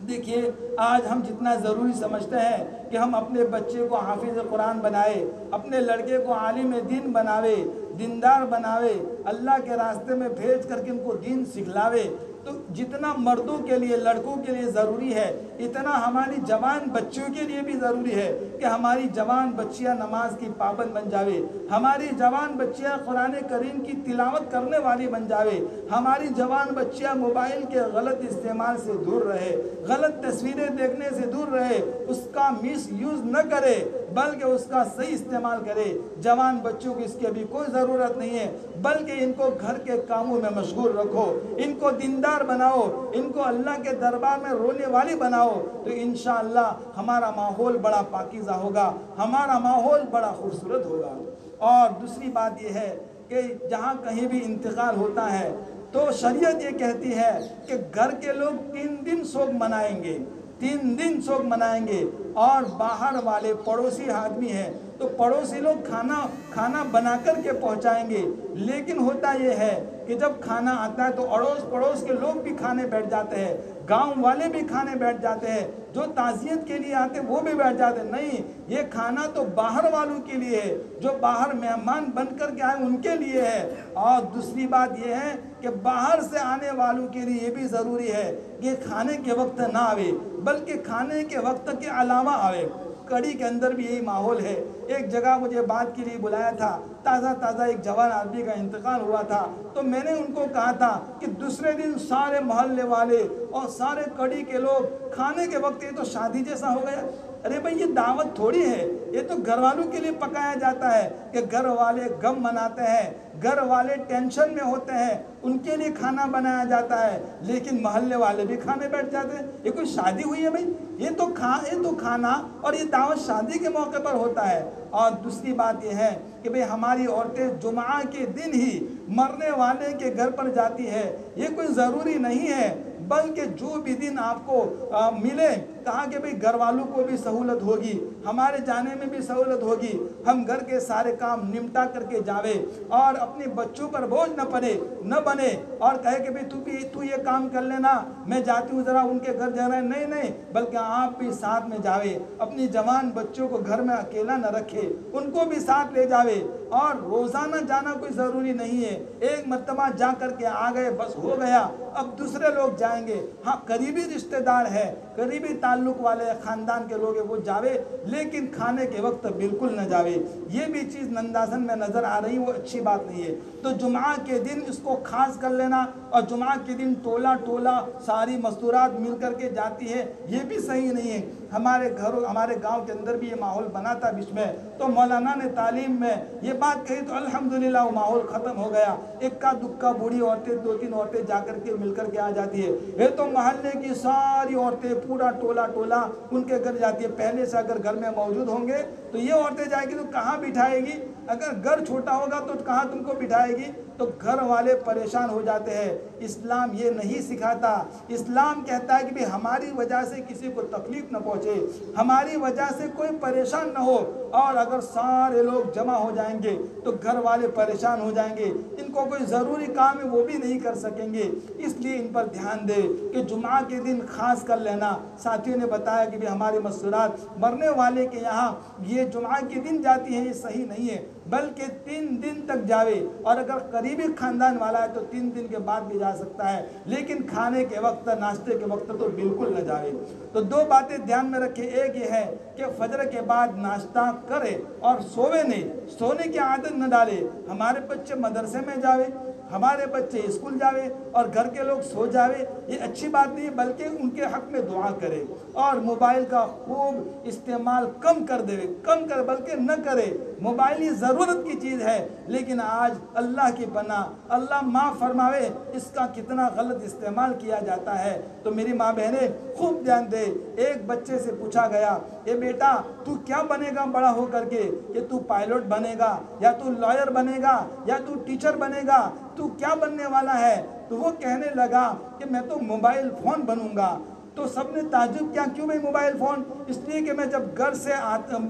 دیکھیے آج ہم جتنا ضروری سمجھتے ہیں کہ ہم اپنے بچے کو حافظ قرآن بنائے، اپنے لڑکے کو عالم دین بناوے، دیندار بناوے، اللہ کے راستے میں بھیج کر کے ان کو دین سکھلاوے، تو جتنا مردوں کے لیے، لڑکوں کے لیے ضروری ہے، اتنا ہماری جوان بچیوں کے لیے بھی ضروری ہے کہ ہماری جوان بچیاں نماز کی پابند بن جاوے، ہماری جوان بچیاں قرآن کریم کی تلاوت کرنے والی بن جاوے، ہماری جوان بچیاں موبائل کے غلط استعمال سے دور رہے، غلط تصویریں دیکھنے سے دور رہے، اس کا مس یوز نہ کرے بلکہ اس کا صحیح استعمال کرے۔ جوان بچوں کو اس کی ابھی کوئی ضرورت نہیں ہے، بلکہ ان کو گھر کے کاموں میں مشغول رکھو، ان کو دیندار بناؤ، ان کو اللہ کے دربار میں رونے والی بناؤ، تو انشاءاللہ ہمارا ماحول بڑا پاکیزہ ہوگا، ہمارا ماحول بڑا خوبصورت ہوگا۔ اور دوسری بات یہ ہے کہ جہاں کہیں بھی انتقال ہوتا ہے تو شریعت یہ کہتی ہے کہ گھر کے لوگ 3 دن سوگ منائیں گے، 3 دن سوگ منائیں گے، اور باہر والے پڑوسی آدمی ہیں تو پڑوسی لوگ کھانا بنا کر کے پہنچائیں گے۔ لیکن ہوتا یہ ہے کہ جب کھانا آتا ہے تو اڑوس پڑوس کے لوگ بھی کھانے بیٹھ جاتے ہیں، گاؤں والے بھی کھانے بیٹھ جاتے ہیں، جو تعزیت کے لیے آتے وہ بھی بیٹھ جاتے ہیں۔ نہیں، یہ کھانا تو باہر والوں کے لیے ہے، جو باہر مہمان بن کر کے آئے ان کے لیے ہے۔ اور دوسری بات یہ ہے کہ باہر سے آنے والوں کے لیے یہ بھی ضروری ہے کہ کھانے کے وقت نہ آوے بلکہ کھانے کے وقت کے علاوہ آوے۔ کڑی کے اندر بھی یہی ماحول ہے۔ ایک جگہ مجھے بات کے لیے بلایا تھا، تازہ ایک جوان آدمی کا انتقال ہوا تھا، تو میں نے ان کو کہا تھا کہ دوسرے دن سارے محلے والے اور سارے کڑی کے لوگ کھانے کے وقت، یہ تو شادی جیسا ہو گیا۔ ارے بھائی یہ دعوت تھوڑی ہے، یہ تو گھر والوں کے لیے پکایا جاتا ہے کہ گھر والے غم مناتے ہیں، گھر والے ٹینشن میں ہوتے ہیں، ان کے لیے کھانا بنایا جاتا ہے، لیکن محلے والے بھی کھانے بیٹھ جاتے ہیں۔ یہ کوئی شادی ہوئی ہے بھائی؟ یہ تو کھانا اور یہ دعوت شادی کے موقع پر ہوتا ہے۔ اور دوسری بات یہ ہے کہ بھئی ہماری عورتیں جمعہ کے دن ہی مرنے والے کے گھر پر جاتی ہے، یہ کوئی ضروری نہیں ہے، بلکہ جو بھی دن آپ کو ملے، کہا کہ بھئی گھر والوں کو بھی سہولت ہوگی، ہمارے جانے میں بھی سہولت ہوگی، ہم گھر کے سارے کام نمٹا کر کے جاوے، اور اپنے بچوں پر بوجھ نہ بنے اور کہے کہ بھئی تو یہ کام کر لینا، میں جاتی ہوں ذرا ان کے گھر جا رہا ہے۔ نہیں، بلکہ آپ بھی ساتھ میں جاوے، اپنی جوان بچوں کو گھر میں اکیلا نہ رکھے، ان کو بھی ساتھ لے جاوے۔ اور روزانہ جانا کوئی ضروری نہیں ہے، ایک مرتبہ جا کر کے آ گئے بس ہو گیا، اب دوسرے لوگ جائیں گے۔ ہاں قریبی رشتہ دار ہے، قریبی تعلق والے خاندان کے لوگ ہیں وہ جاوے، لیکن کھانے کے وقت بالکل نہ جاوے۔ یہ بھی چیز نندازن میں نظر آ رہی، وہ اچھی بات نہیں ہے۔ تو جمعہ کے دن اس کو خاص کر لینا، اور جمعہ کے دن ٹولہ ساری مستورات مل کر کے جاتی ہے، یہ بھی صحیح نہیں ہے۔ ہمارے گاؤں کے اندر بھی یہ ماحول بنا تھا بیچ میں، تو مولانا نے تعلیم میں یہ بات کہی تو الحمدللہ وہ ماحول ختم ہو گیا۔ اکا دکا بوڑھی عورتیں 2-3 عورتیں جا کر کے مل کر کے آ جاتی ہے، یہ تو محلے کی ساری عورتیں پورا ٹولہ ان کے گھر جاتی ہے۔ پہلے سے اگر گھر میں موجود ہوں گے تو یہ عورتیں جائے گی تو کہاں بٹھائے گی؟ اگر گھر چھوٹا ہوگا تو کہاں تم کو بٹھائے گی؟ تو گھر والے پریشان ہو جاتے ہیں۔ اسلام یہ نہیں سکھاتا، اسلام کہتا ہے کہ بھی ہماری وجہ سے کسی کو تکلیف نہ پہنچے، ہماری وجہ سے کوئی پریشان نہ ہو، اور اگر سارے لوگ جمع ہو جائیں گے تو گھر والے پریشان ہو جائیں گے، ان کو کوئی ضروری کام ہے وہ بھی نہیں کر سکیں گے۔ اس لیے ان پر دھیان دے کہ جمعہ کے دن خاص کر لینا۔ ساتھیوں نے بتایا کہ بھی ہماری مستورات مرنے والے کے یہاں یہ جمعہ کے دن جاتی ہیں، یہ صحیح نہیں ہے، بلکہ 3 دن تک جاوے، اور اگر قریبی خاندان والا ہے تو 3 دن کے بعد بھی جا سکتا ہے، لیکن کھانے کے وقت، ناشتے کے وقت تو بالکل نہ جاوے۔ تو 2 باتیں دھیان میں رکھے، ایک یہ ہے کہ فجر کے بعد ناشتہ کرے اور سوے نہیں، سونے کی عادت نہ ڈالے۔ ہمارے بچے مدرسے میں جاوے، ہمارے بچے اسکول جاوے اور گھر کے لوگ سو جاوے، یہ اچھی بات نہیں، بلکہ ان کے حق میں دعا کرے، اور موبائل کا خوب استعمال کم کر دے، کم کر بلکہ نہ کرے۔ موبائل یہ ضرورت کی چیز ہے، لیکن آج اللہ کی پناہ، اللہ معاف فرماوے، اس کا کتنا غلط استعمال کیا جاتا ہے۔ تو میری ماں بہنیں خوب دھیان دے۔ ایک بچے سے پوچھا گیا، اے بیٹا تو کیا بنے گا بڑا ہو کر کے؟ کہ تو پائلٹ بنے گا، یا تو لائر بنے گا، یا تو ٹیچر بنے گا، تو کیا بننے والا ہے؟ تو وہ کہنے لگا کہ میں تو موبائل فون بنوں گا۔ تو سب نے تعجب کیا، کیوں میں موبائل فون؟ اس لیے کہ میں جب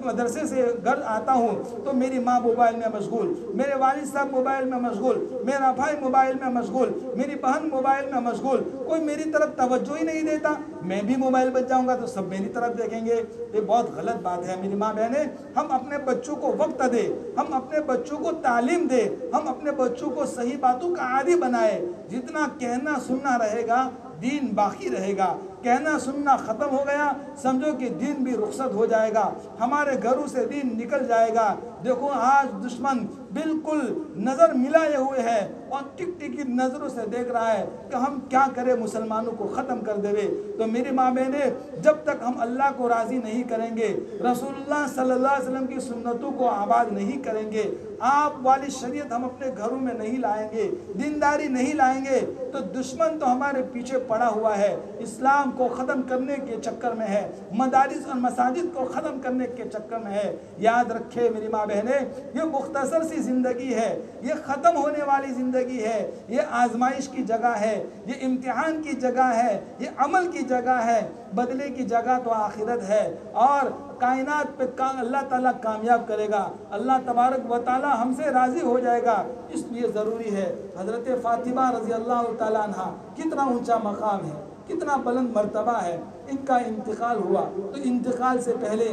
مدرسے سے گھر آتا ہوں تو میری ماں موبائل میں مشغول، میرے والد صاحب موبائل میں مشغول، میرا بھائی موبائل میں مشغول، میری بہن موبائل میں مشغول، کوئی میری طرف توجہ ہی نہیں دیتا، میں بھی موبائل بچ جاؤں گا تو سب میری طرف دیکھیں گے۔ یہ بہت غلط بات ہے میری ماں بہنیں۔ ہم اپنے بچوں کو وقت دے، ہم اپنے بچوں کو تعلیم دے، ہم اپنے بچوں کو صحیح باتوں کا عادی بنائے۔ جتنا کہنا سننا رہے گا دین باقی رہے گا، کہنا سننا ختم ہو گیا سمجھو کہ دین بھی رخصت ہو جائے گا، ہمارے گھروں سے دین نکل جائے گا۔ دیکھو آج دشمن بالکل نظر ملائے ہوئے ہے اور ٹک ٹک کی نظروں سے دیکھ رہا ہے کہ ہم کیا کریں مسلمانوں کو ختم کر دے۔ تو میری ماں بہنیں، جب تک ہم اللہ کو راضی نہیں کریں گے، رسول اللہ صلی اللہ علیہ وسلم کی سنتوں کو آباد نہیں کریں گے، آپ والی شریعت ہم اپنے گھروں میں نہیں لائیں گے، دینداری نہیں لائیں گے، تو دشمن تو ہمارے پیچھے پڑا ہوا ہے، اسلام کو ختم کرنے کے چکر میں ہے، مدارس اور مساجد کو ختم کرنے کے چکر میں ہے۔ یاد رکھے میری ماں بہنیں، یہ مختصر سی زندگی ہے، یہ ختم ہونے والی زندگی ہے، یہ آزمائش کی جگہ ہے، یہ امتحان کی جگہ ہے، یہ عمل کی جگہ ہے، بدلے کی جگہ تو آخرت ہے، اور کائنات پہ اللہ تعالیٰ کامیاب کرے گا، اللہ تبارک و تعالیٰ ہم سے راضی ہو جائے گا۔ اس لیے ضروری ہے، حضرت فاطمہ رضی اللہ تعالیٰ عنہ کتنا اونچا مقام ہے، کتنا بلند مرتبہ ہے، ان کا انتقال ہوا تو انتقال سے پہلے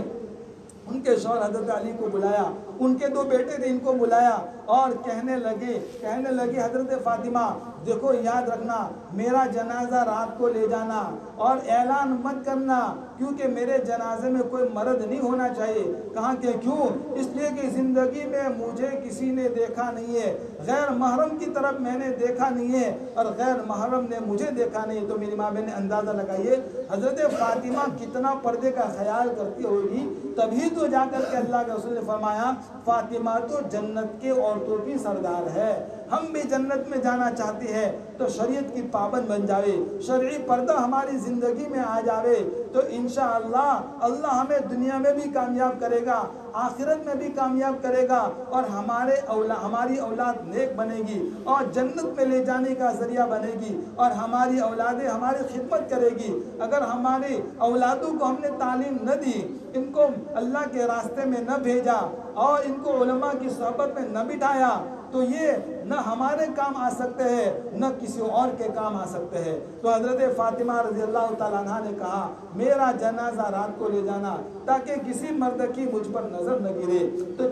ان کے شوہر حضرت علی کو بلایا، ان کے 2 بیٹے تھے ان کو بلایا اور کہنے لگے حضرت فاطمہ دیکھو یاد رکھنا میرا جنازہ رات کو لے جانا اور اعلان مت کرنا، کیونکہ میرے جنازے میں کوئی مرد نہیں ہونا چاہیے۔ کہاں کہ کیوں؟ اس لیے کہ زندگی میں مجھے کسی نے دیکھا نہیں ہے، غیر محرم کی طرف میں نے دیکھا نہیں ہے اور غیر محرم نے مجھے دیکھا نہیں۔ تو میری ماں بہن نے اندازہ لگائیے حضرت فاطمہ کتنا پردے کا خیال کرتی ہوگی، تبھی تو جا کر کے اللہ کے رسول نے فرمایا فاطمہ تو جنت کے عورتوں کی سردار ہے۔ ہم بھی جنت میں جانا چاہتے ہیں تو شریعت کی پابند بن جاوے، شرعی پردہ ہماری زندگی میں آ جاوے تو انشاءاللہ اللہ ہمیں دنیا میں بھی کامیاب کرے گا، آخرت میں بھی کامیاب کرے گا، اور ہماری اولاد نیک بنے گی اور جنت میں لے جانے کا ذریعہ بنے گی، اور ہماری اولادیں ہماری خدمت کرے گی۔ اگر ہماری اولادوں کو ہم نے تعلیم نہ دی، ان کو اللہ کے راستے میں نہ بھیجا اور ان کو علماء کی صحبت میں نہ بٹھایا تو یہ نہ ہمارے کام آ سکتے ہیں نہ کسی اور کے کام آ سکتے ہیں۔ تو حضرت فاطمہ رضی اللہ تعالیٰ عنہ نے کہا میرا جنازہ رات کو لے جانا تاکہ کسی مرد کی مجھ پر نظر نہ گرے۔ تو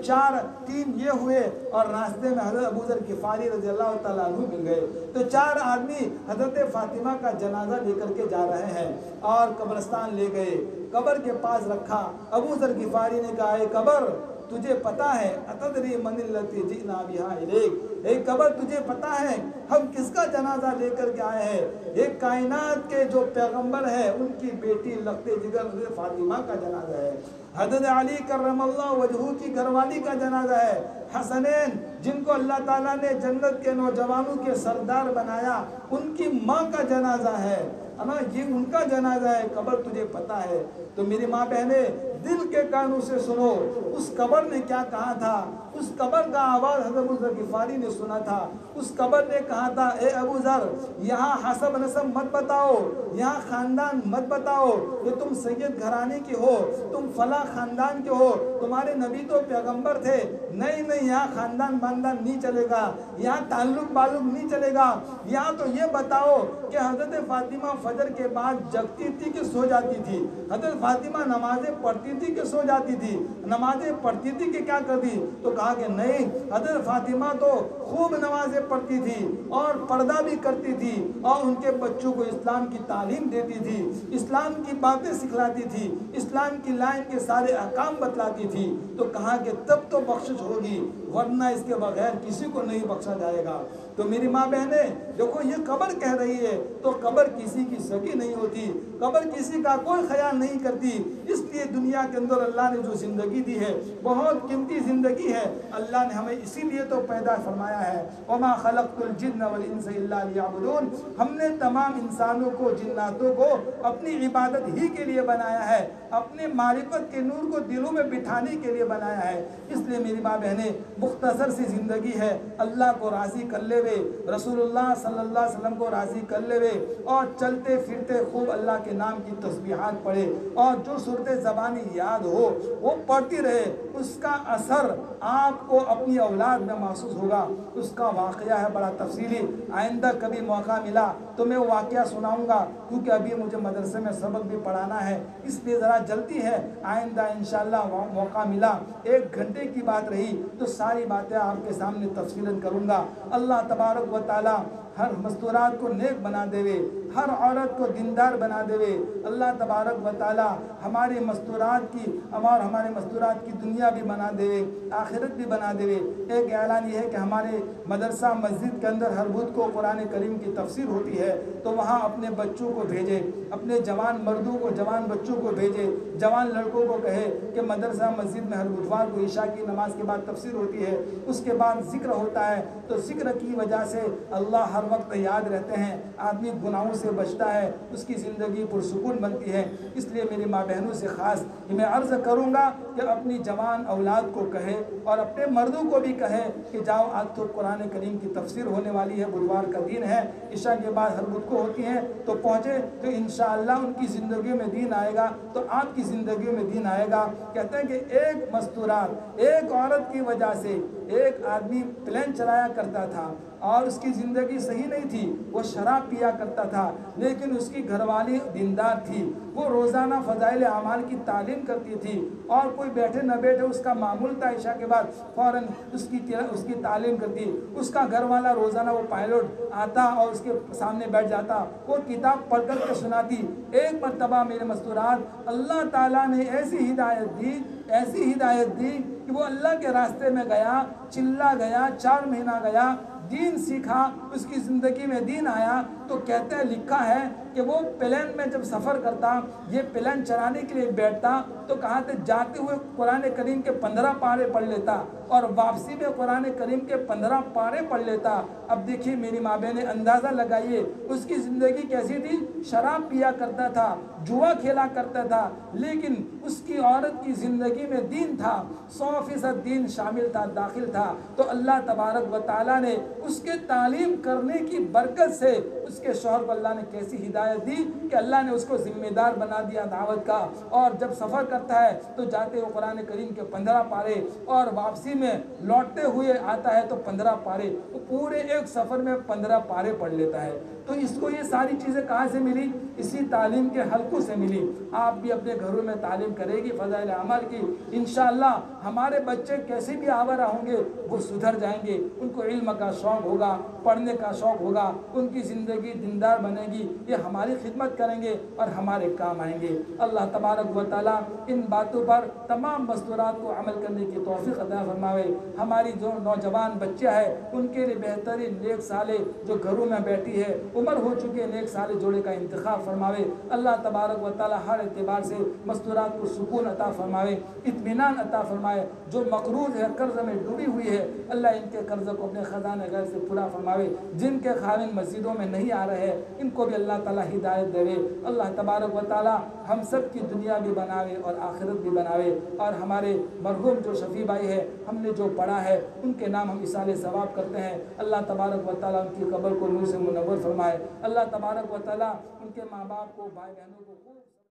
3 یہ ہوئے اور راستے میں حضرت ابو ذر غفاری رضی اللہ تعالیٰ عنہ مل گئے۔ تو 4 آدمی حضرت فاطمہ کا جنازہ لے کر کے جا رہے ہیں اور قبرستان لے گئے، قبر کے پاس رکھا۔ ابو ذر غفاری نے کہا اے قبر تجھے پتا ہے اتدری من التی جئنا بہا الیک، اے قبر تجھے پتا ہے ہم کس کا جنازہ لے کر کے آئے ہیں؟ ایک کائنات کے جو پیغمبر ہے ان کی بیٹی لخت جگر حضرت فاطمہ کا جنازہ ہے، حضرت علی کرم اللہ وجہہ کی گھر والی کا جنازہ ہے، حسنین جن کو اللہ تعالیٰ نے جنت کے نوجوانوں کے سردار بنایا ان کی ماں کا جنازہ ہے نا، یہ ان کا جنازہ ہے، قبر تجھے پتا ہے۔ تو میری ماں بہنیں دل کے کانوں سے سنو اس قبر نے کیا کہا تھا، اس قبر کا آواز حضرت ابو ذر غفاری نے سنا تھا۔ اس قبر نے کہا تھا اے ابو ذر یہاں حسب نسب مت بتاؤ، یہاں خاندان مت بتاؤ کہ تم سید گھرانے کے ہو، تم فلاں خاندان کے ہو، تمہارے نبی تو پیغمبر تھے، نہیں یہاں خاندان باندان نہیں چلے گا، یہاں تعلق بالق نہیں چلے گا، یہاں تو یہ بتاؤ کہ حضرت فاطمہ فجر کے بعد جگتی تھی کہ سو جاتی تھی، حضرت فاطمہ نمازیں پڑھتی تھی کہ سو جاتی تھی، نمازیں پڑھتی تھی کہ کیا کرتی؟ تو کہا کہ نہیں، حضرت فاطمہ تو خوب نمازیں پڑھتی تھی اور پردہ بھی کرتی تھی اور ان کے بچوں کو اسلام کی تعلیم دیتی تھی، اسلام کی باتیں سکھلاتی تھی، اسلام کی لائن کے سارے احکام بتلاتی تھی۔ تو کہا کہ تب تو بخشش ہوگی، ورنہ اس کے بغیر کسی کو نہیں بخشا جائے گا۔ تو میری ماں بہنیں دیکھو، یہ قبر کہہ رہی ہے تو قبر کسی کی سگی نہیں ہوتی، قبر کسی کا کوئی خیال نہیں کرتی۔ اس لیے دنیا کے اندر اللہ نے جو زندگی دی ہے بہت قیمتی زندگی ہے، اللہ نے ہمیں اسی لیے تو پیدا فرمایا ہے، وما خلقت الجن والانس الا لیعبدون۔ ہم نے تمام انسانوں کو، جناتوں کو اپنی عبادت ہی کے لیے بنایا ہے، اپنے معرفت کے نور کو دلوں میں بٹھانے کے لیے بنایا ہے۔ اس لیے میری ماں بہنیں مختصر سی زندگی ہے، اللہ کو راضی کر لے وے، رسول اللہ صلی اللہ علیہ وسلم کو راضی کر لے وے، اور چلتے پھرتے خوب اللہ کے نام کی تسبیحات پڑھے، اور جو صورت زبانی یاد ہو وہ پڑھتی رہے، اس کا اثر آپ کو اپنی اولاد میں محسوس ہوگا۔ اس کا واقعہ ہے بڑا تفصیلی، آئندہ کبھی موقع ملا تو میں وہ واقعہ سناؤں گا، کیونکہ ابھی مجھے مدرسے میں سبق بھی پڑھانا ہے، اس لیے ذرا جلدی ہے۔ آئندہ انشاءاللہ موقع ملا، 1 گھنٹے کی بات رہی تو ساری باتیں آپ کے سامنے تفصیلاً کروں گا۔ اللہ تبارک و تعالی ہر مستورات کو نیک بنا دے وے، ہر عورت کو دیندار بنا دے وے۔ اللہ تبارک و تعالی ہمارے مستورات کی اور ہمارے مستورات کی دنیا بھی بنا دے وے، آخرت بھی بنا دے وے۔ ایک اعلان یہ ہے کہ ہمارے مدرسہ مسجد کے اندر ہر بدھ کو قرآن کریم کی تفسیر ہوتی ہے، تو وہاں اپنے بچوں کو بھیجے، اپنے جوان مردوں کو، جوان بچوں کو بھیجے، جوان لڑکوں کو کہے کہ مدرسہ مسجد میں ہر بدھوار کو عشاء کی نماز کے بعد تفسیر ہوتی ہے، اس کے بعد ذکر ہوتا ہے، تو ذکر کی وجہ سے اللہ ہر وقت یاد رہتے ہیں، آدمی گناہوں سے بچتا ہے، اس کی زندگی پرسکون بنتی ہے۔ اس لیے میری ماں بہنوں سے خاص میں عرض کروں گا کہ اپنی جوان اولاد کو کہے اور اپنے مردوں کو بھی کہے کہ جاؤ، آج تو قرآن کریم کی تفسیر ہونے والی ہے، بدھوار کا دن ہے، عشاء کے بعد ہر بدھ کو ہوتی ہے، تو پہنچے تو انشاءاللہ ان کی زندگی میں دین آئے گا، تو آپ کی زندگی میں دین آئے گا۔ کہتے ہیں کہ ایک مستورات، ایک عورت کی وجہ سے ایک آدمی پلین چلایا کرتا تھا اور اس کی زندگی صحیح نہیں تھی، وہ شراب پیا کرتا تھا، لیکن اس کی گھر والی دیندار تھی، وہ روزانہ فضائل اعمال کی تعلیم کرتی تھی، اور کوئی بیٹھے نہ بیٹھے اس کا معمول تھا عشاء کے بعد فوراً اس کی تعلیم کرتی۔ اس کا گھر والا روزانہ وہ پائلٹ آتا اور اس کے سامنے بیٹھ جاتا، وہ کتاب پڑھ کر کے سناتی۔ ایک مرتبہ میرے مستورات اللہ تعالیٰ نے ایسی ہدایت دی کہ وہ اللہ کے راستے میں گیا، چلا گیا، 4 مہینہ گیا، دین سیکھا، اس کی زندگی میں دین آیا۔ تو کہتے ہیں، لکھا ہے کہ وہ پلین میں جب سفر کرتا، یہ پلین چلانے کے لیے بیٹھتا، تو کہا تھا جاتے ہوئے قرآن کریم کے 15 پارے پڑھ لیتا اور واپسی میں قرآن کریم کے 15 پارے پڑھ لیتا۔ اب دیکھیے میری ماں بہنیں، اندازہ لگائیے اس کی زندگی کیسی تھی۔ شراب پیا کرتا تھا، جوا کھیلا کرتا تھا، لیکن اس کی عورت کی زندگی میں دین تھا، 100% دین شامل تھا، داخل تھا۔ تو اللہ تبارک و تعالیٰ نے اس کے تعلیم کرنے کی برکت سے اس کے شوہر کو اللہ نے کیسی ہدایت دی کہ اللہ نے اس کو ذمہ دار بنا دیا دعوت کا، اور جب سفر کرتا ہے تو جاتے ہوئے قرآن کریم کے 15 پارے اور واپسی میں لوٹتے ہوئے آتا ہے تو 15 پارے، وہ پورے ایک سفر میں 15 پارے پڑھ لیتا ہے۔ تو اس کو یہ ساری چیزیں کہاں سے ملی؟ اسی تعلیم کے حلقوں سے ملی۔ آپ بھی اپنے گھروں میں تعلیم کرے گی فضائل اعمال کی، انشاءاللہ ہمارے بچے کیسے بھی آورہ ہوں گے وہ سدھر جائیں گے، ان کو علم کا شوق ہوگا، پڑھنے کا شوق ہوگا، ان کی زندگی دیندار بنے گی، یہ ہماری خدمت کریں گے اور ہمارے کام آئیں گے۔ اللہ تبارک و تعالیٰ ان باتوں پر تمام مستورات کو عمل کرنے کی توفیق عطا فرماوے۔ ہماری جو نوجوان بچہ ہے ان کے لیے بہترین نیک سالے جو گھروں میں بیٹھی ہے، عمر ہو چکے نیک سالے جوڑے کا انتخاب فرماوے۔ اللہ تبارک و تعالیٰ ہر اعتبار سے مستورات کو سکون عطا فرماوے، اطمینان عطا فرمائے۔ جو مقروض ہے، قرض میں ڈوبی ہوئی ہے، اللہ ان کے قرض کو اپنے خزانہ غیب سے پورا فرماوے۔ جن کے خاوند مسجدوں میں نہیں آ رہے ہیں ان کو بھی اللہ تعالیٰ ہدایت دے۔ اللہ تبارک و تعالیٰ ہم سب کی دنیا بھی بناوے اور آخرت بھی بناوے، اور ہمارے مرحوم جو شفیع بھائی ہے، ہم نے جو پڑھا ہے ان کے نام ہم اصال ثواب کرتے ہیں۔ اللہ تبارک و تعالیٰ ان کی قبر کو نور سے منور فرمائے۔ اللہ تبارک و تعالیٰ ان کے ماں باپ کو، بھائی بہنوں کو خوب